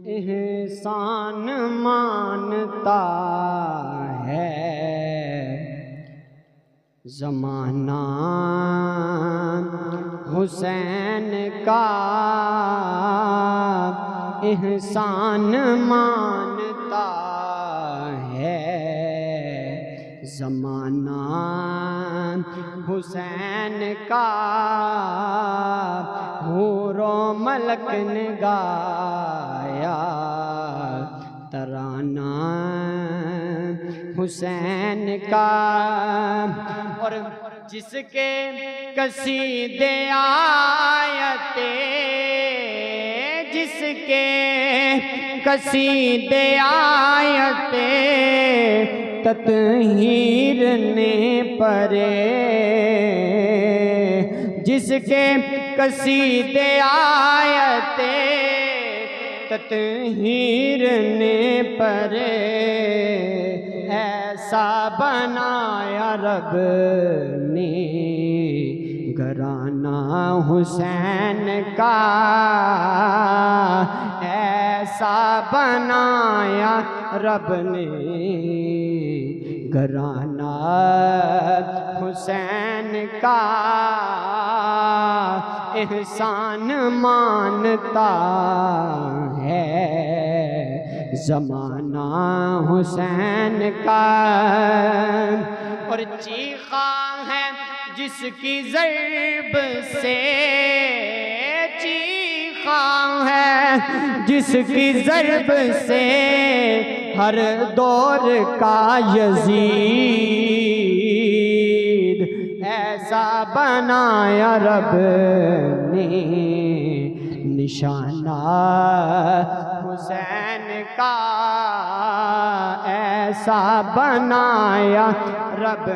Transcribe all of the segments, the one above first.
احسان مانتا ہے زمانہ حسین کا، احسان مانتا ہے زمانہ حسین کا، حور و ملک نے گایا ترانہ حسین کا، اور جس کے قصیدے آیتے، جس کے قصیدے آیتے تطہیر نے پڑھے، جس کے قصیدے آیتے تطہیر نے پڑھے، ایسا بنایا رب نے گھرانہ حسین کا، ایسا بنایا رب نے گھرانہ حسین کا، احسان مانتا ہے زمانہ حسین کا، اور چیخا ہے جس کی ضرب سے، چیخا ہے جس کی ضرب سے ہر دور کا یزید، ایسا بنایا رب نے نشانہ حسین کا، ایسا بنایا رب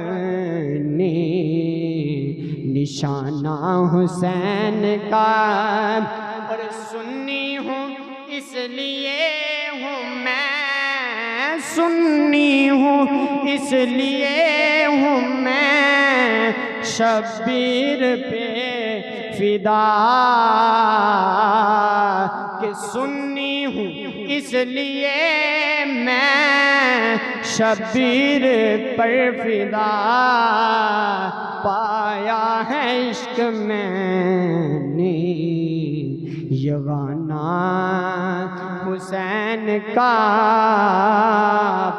نے نشانہ حسین کا، اور سنی ہوں اس لیے ہوں میں، سنی ہوں اس لیے ہوں میں شبیر پہ فدا، کہ سنی ہوں اس لیے میں شبیر پر فدا، پایا ہے عشق میں نے یگانہ حسین کا،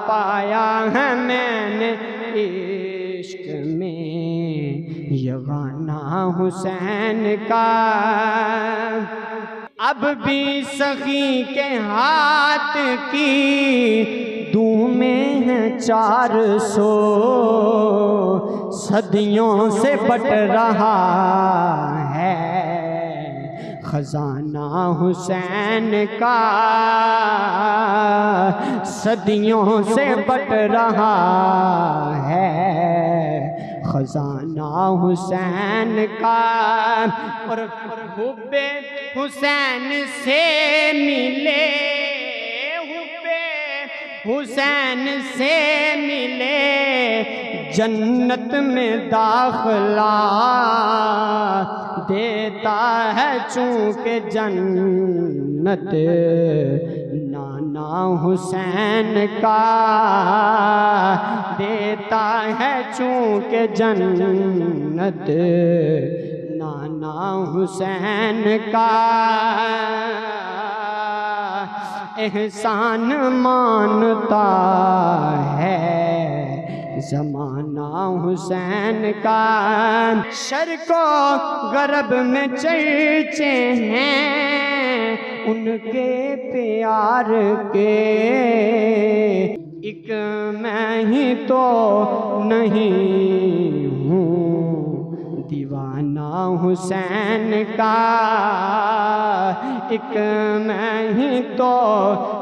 پایا ہے میں نے عشق میں یگانہ حسین کا، اب بھی سخی کے ہاتھ کی دھومیں ہیں 400، صدیوں سے بٹ رہا ہے خزانہ حسین کا، صدیوں سے بٹ رہا ہے خزانہ حسین کا، اور حب حسین سے ملے، حب حسین سے ملے جنت میں داخلہ دیتا ہے، چونکہ جنت نانا حسین کا دیتا ہے، چونکہ جنت نانا حسین کا، احسان مانتا ہے زمانہ حسین کا، شرق و غرب میں چرچے ہیں ان کے پیار کے، ایک میں ہی تو نہیں ہوں دیوانہ حسین کا، ایک میں ہی تو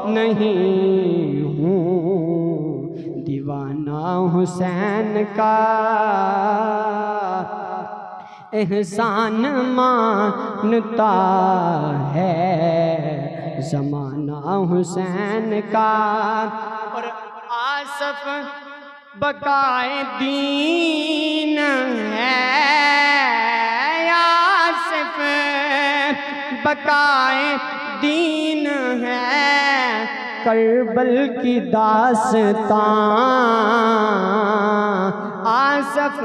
نہیں ہوں دیوانہ حسین کا، احسان مانتا ہے زمانہ حسین کا، اور آصف بقائے دین ہے، آصف بقائے دین ہے، کربل کی داستان آصف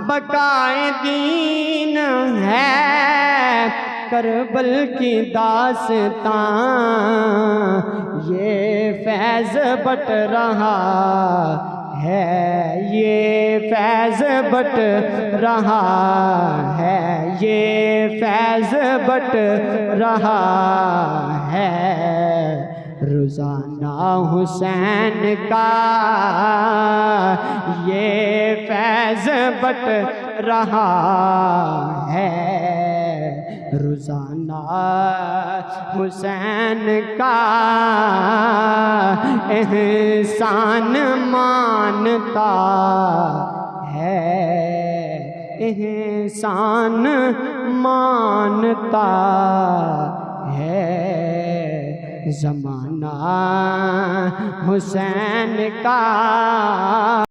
بقائے دین ہے، کربل کی داستان یہ فیض بٹ رہا ہے، یہ فیض بٹ رہا ہے، یہ فیض بٹ رہا ہے۔ روزانہ حسین کا یہ فیض بٹ رہا ہے، روزانہ حسین کا احسان مانتا ہے، احسان مانتا ہے۔ زمانہ حسین کا